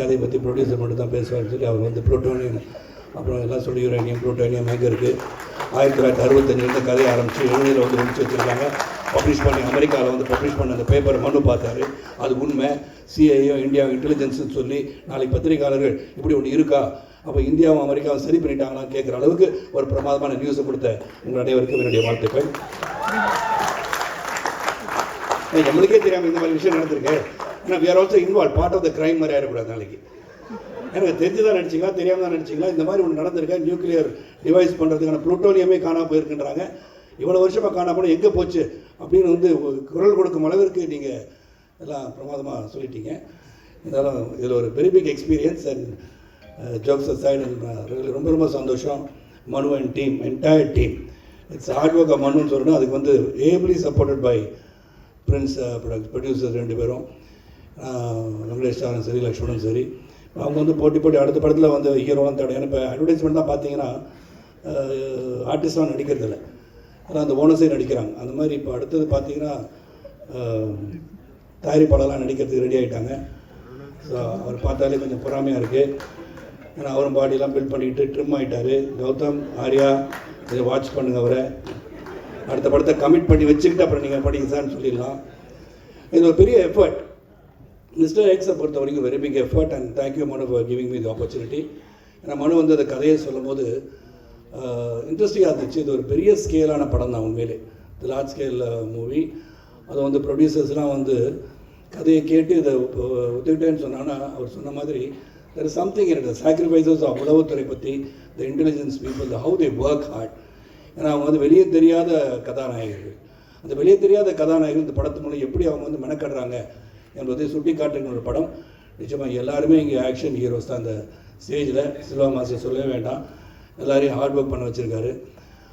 கதையை பற்றி ப்ரொடியூசர் மட்டும் தான் பேசுவார்னு சொல்லி அவர் வந்து புளூட்டோனியம் அப்புறம் எல்லாம் சொல்லி யுரேனியம் புளூட்டோனியம் எங்கே இருக்குது 1965 கதையை ஆரம்பித்து 70 வந்து முடிச்சு வச்சுருக்காங்க. பப்ளிஷ் பண்ணி அமெரிக்காவில் வந்து பப்ளிஷ் பண்ண அந்த பேப்பரை மனு பார்த்தாரு. அது உண்மை, சிஐஏ இந்தியா இன்டெலிஜென்ஸ்னு சொல்லி நாளைக்கு பத்திரிகையாளர்கள் இப்படி ஒன்று இருக்கா, அப்போ இந்தியாவும் அமெரிக்காவும் சரி பண்ணிட்டாங்களான்னு கேட்குற அளவுக்கு ஒரு பிரமாதமான நியூஸை கொடுத்த உங்கள் அனைவருக்கும் என்னுடைய வாழ்த்துக்கள். நம்மளுக்கே தெரியாமல் இந்த மாதிரி விஷயம் நடந்திருக்கு. ஏன்னா we are also involve, part of the crime மாதிரி ஆகிடக்கூடாது. நாளைக்கு எனக்கு தெரிஞ்சு தான் நினச்சிங்களா தெரியாமல் தான் நினச்சிங்களா இந்த மாதிரி ஒன்று நடந்திருக்கேன். நியூக்ளியர் டிவைஸ் பண்ணுறதுக்கான புளூட்டோனியமே காணாமல் போயிருக்குன்றாங்க. இவ்வளோ வருஷமாக காணா போனால் எங்கே போச்சு அப்படின்னு வந்து குரல் கொடுக்கும் அளவிற்கு நீங்கள் எல்லாம் பிரமாதமாக சொல்லிட்டீங்க. இருந்தாலும் இதில் ஒரு very big experience and jokes aside ரொம்ப ரொம்ப சந்தோஷம். Manu and team, entire team, it's hard work of மனுன்னு சொல்லணும். அதுக்கு வந்து ably supported by prince producer 2 பேரும், வெங்கடேஷ் சாரும் சரி லக்ஷ்மணும் சரி. அவங்க வந்து போட்டி அடுத்த படத்தில் வந்து ஹீரோலாம் தேவையான இப்போ அட்வர்டைஸ்மெண்ட் தான் பார்த்தீங்கன்னா ஆர்டிஸ்ட்லாம் நடிக்கிறதில்ல, ஆனால் அந்த ஓனர்ஸே நடிக்கிறாங்க. அந்த மாதிரி இப்போ அடுத்தது பார்த்தீங்கன்னா தயாரிப்பாளர்லாம் நடிக்கிறதுக்கு ரெடி ஆகிட்டாங்க. ஸோ அவர் பார்த்தாலே கொஞ்சம் பொறாமையாக இருக்குது. ஏன்னா அவரும் பாடியெல்லாம் பில்ட் பண்ணிக்கிட்டு ட்ரிம் ஆகிட்டார். கௌதம், ஆர்யா இதை வாட்ச் பண்ணுங்கள். அவரை அடுத்த படத்தை கமிட் பண்ணி வச்சுக்கிட்டு அப்புறம் நீங்கள் படிங்க சார்னு சொல்லிடலாம். இது ஒரு பெரிய எஃபர்ட். மிஸ்டர் எக்ஸை பொறுத்த வரைக்கும் very big effort and thank you Manu for giving me the opportunity. ஏன்னா மனு வந்து அந்த கதையை சொல்லும் போது இன்ட்ரெஸ்டிங்காக இருந்துச்சு. இது ஒரு பெரிய ஸ்கேலான படம் தான் உண்மையிலே, இது லார்ஜ் ஸ்கேல் மூவி. அதை வந்து ப்ரொடியூசர்ஸ்லாம் வந்து கதையை கேட்டு இதை ஒத்துக்கிட்டேன்னு சொன்னாங்கன்னா அவர் சொன்ன மாதிரி there is something in it, sacrifices of உளவுத்துறை பற்றி, the intelligence people, the how they work hard. ஏன்னா அவங்க வந்து வெளியே தெரியாத கதாநாயகர்கள். அந்த வெளியே தெரியாத கதாநாயகர்கள் இந்த படத்து மூலம் எப்படி அவங்க வந்து மெனக்கடுறாங்க என்பதை சுட்டி காட்டுகிற ஒரு படம். நிச்சயமாக எல்லாருமே இங்கே ஆக்ஷன் ஹீரோஸ் தான். அந்த ஸ்டேஜில் சில்வா மாஸ்டர் சொல்லவே வேண்டாம், எல்லாரையும் ஹார்ட் ஒர்க் பண்ண வச்சுருக்காரு.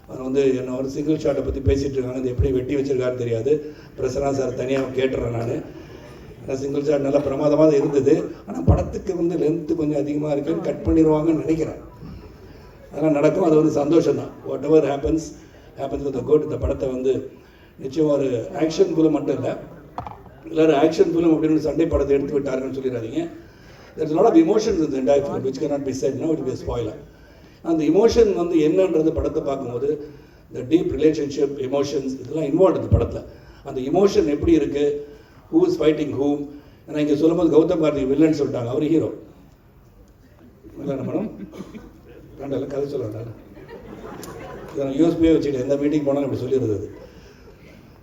அவர் வந்து என்ன ஒரு சிங்கிள் ஷாட்டை பற்றி பேசிகிட்டு இருக்காங்க, அது எப்படி வெட்டி வச்சுருக்காருன்னு தெரியாது. பிரசன்னா சார் தனியாக கேட்டுறேன் நான். ஏன்னா சிங்கிள் ஷாட் நல்லா பிரமாதமாக இருந்தது. ஆனால் படத்துக்கு வந்து லென்த்து கொஞ்சம் அதிகமாக இருக்குன்னு கட் பண்ணிடுவாங்கன்னு நினைக்கிறேன். அதெல்லாம் நடக்கும், அது வந்து சந்தோஷம் தான். What ever happens with the good. இந்த படத்தை வந்து நிச்சயம் ஒரு ஆக்ஷன் ஃபிலிம் மட்டும் இல்லை, எல்லோரும் ஆக்ஷன் ஃபிலிம் அப்படின்னு சண்டை படத்தை எடுத்து விட்டாருன்னு சொல்லிடாதீங்க. there's a lot of emotions in the entire film which cannot be said now, it will be a spoiler. அந்த இமோஷன் வந்து என்னன்றது படத்தை பார்க்கும்போது இந்த டீப் ரிலேஷன்ஷிப் எமோஷன்ஸ் இதெல்லாம் இன்வால்வ் இந்த படத்தில். அந்த இமோஷன் எப்படி இருக்குது, ஹூ இஸ் ஃபைட்டிங் ஹூம். ஏன்னா இங்கே சொல்லும்போது கௌதம் கார்த்திக் வில்லன் சொல்லிட்டாங்க, அவர் ஹீரோ இல்லை மேடம் வேண்டாம் கதை சொல்ல வேண்டாம். இதை நான் யூஎஸ்பியே வச்சுக்கிட்டேன், எந்த மீட்டிங் போனாலும் அப்படி சொல்லியிருந்தது.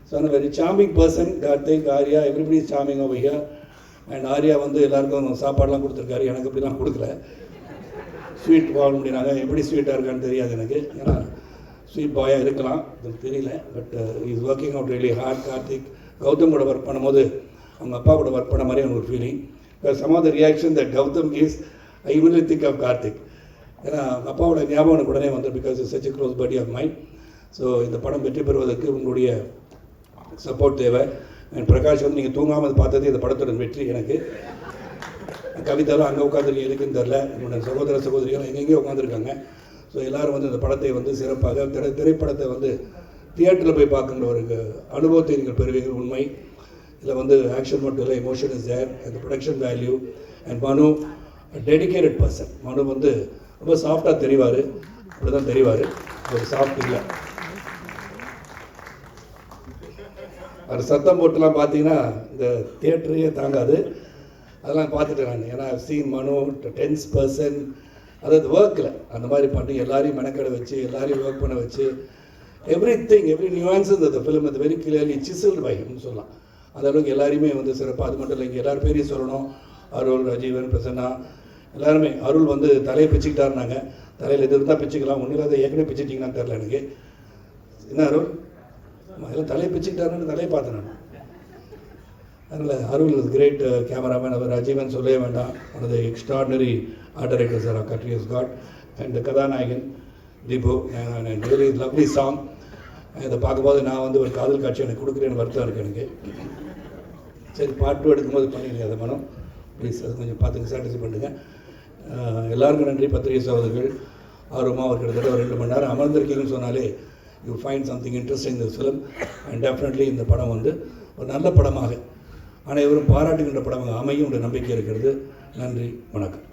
ஸோ அந்த very charming person Karthik, Arya, everybody is charming over here. And Arya வந்து எல்லாருக்கும் சாப்பாடெலாம் கொடுத்துருக்காரு, எனக்கு அப்படிலாம் கொடுக்கல. ஸ்வீட் வாங்க முடியாங்க, எப்படி ஸ்வீட்டாக இருக்கான்னு தெரியாது எனக்கு, ஏன்னா ஸ்வீட் பாயாக இருக்கலாம் எனக்கு தெரியல. But is working out really hard. Karthik Gautham கூட ஒர்க் பண்ணும்போது அவங்க அப்பா கூட ஒர்க் பண்ண மாதிரி எனக்கு ஒரு feeling. Some of the reaction that Gautham gives I will think of Karthik. ஏன்னா அப்பாவோட ஞாபகம் எனக்கு உடனே வந்து because is such a close buddy of mind. ஸோ இந்த படம் வெற்றி பெறுவதற்கு உங்களுடைய சப்போர்ட் தேவை. அண்ட் பிரகாஷ் வந்து நீங்கள் தூங்காமல் பார்த்தது இந்த படத்தோட வெற்றி. எனக்கு கவிதாலும் அங்கே உட்காந்துருக்கீங்க எதுக்குன்னு தெரில, என்னோட சகோதர சகோதரிகளும் எங்கெங்கேயோ உட்காந்துருக்காங்க. ஸோ எல்லோரும் வந்து இந்த படத்தை வந்து சிறப்பாக திரைப்படத்தை வந்து தியேட்டரில் போய் பார்க்குற ஒரு அனுபவத்தை நீங்கள் பெறுவீர்கள். உண்மை இதில் வந்து ஆக்ஷன் மட்டும் இல்லை, emotion is there and production value. And Manu dedicated person. Manu வந்து ரொம்ப சாஃப்டாக தெரிவார், அப்படி தான் தெரிவார், ஒரு சாஃப்ட் இல்லை. அவர் சத்தம் போட்டுலாம் பார்த்தீங்கன்னா இந்த தியேட்டரையே தாங்காது. அதெல்லாம் பார்த்துட்டேன் நான். ஏன்னா சீன் மனு டென்ஸ் பர்சன், அதாவது ஒர்க்கில் அந்த மாதிரி பண்ணி எல்லாரையும் மெனக்கடை வச்சு எல்லாரையும் ஒர்க் பண்ண வச்சு எவ்ரி நியூஆன்ஸஸ் அந்த ஃபிலிம் அது வெரி கிளியர்லி சிசில்டு பை ஹிம்னு சொல்லலாம். அந்த அளவுக்கு எல்லாரையுமே வந்து சிறப்பாக. அது மட்டும் இல்லை, இங்கே எல்லாரும் பேரையும் சொல்லணும். அருள், ராஜீவன், பிரசன்னா எல்லாருமே. அருள் வந்து தலையை பிச்சுக்கிட்டாருனாங்க, தலையில் எது இருந்தால் பிச்சுக்கலாம், ஒன்றும் இல்லாத ஏற்கனவே பிச்சுட்டிங்கன்னு தெரில எனக்கு. என்ன அருள் எல்லாம் தலையை பிச்சுக்கிட்டாருன்னு தலையை பார்த்தேன் நான். அதனால் அருள் இஸ் கிரேட் கேமராமேன். அவர் ராஜீவன் சொல்லவே வேண்டாம், one of the extraordinary art directors our country has got. And கதாநாயகன் தீபு, வெரி லவ்லி சாங். இதை பார்க்கும்போது நான் வந்து ஒரு காதல் காட்சி எனக்கு கொடுக்குறேன்னு வருத்தம் இருக்குது எனக்கு. சரி பாட்டு எடுக்கும்போது பண்ணிடுங்க அதை மனம் ப்ளீஸ், அது கொஞ்சம் பார்த்துங்க, சாட்டிஸ்ஃபை பண்ணுங்கள். எல்லாருக்கும் நன்றி. பத்திரிகை சகோதரர்கள் ஆர்வமாக ஒரு கிட்டத்தட்ட ஒரு 2 மணி நேரம் அமர்ந்திருக்கீங்கன்னு சொன்னாலே யூ ஃபைண்ட் சம்திங் இன்ட்ரெஸ்டிங் இந்த ஃபிலிம். அண்ட் டெஃபினெட்லி இந்த படம் வந்து ஒரு நல்ல படமாக அனைவரும் பாராட்டுகின்ற படமாக அமையும் என்ற நம்பிக்கை இருக்கிறது. நன்றி, வணக்கம்.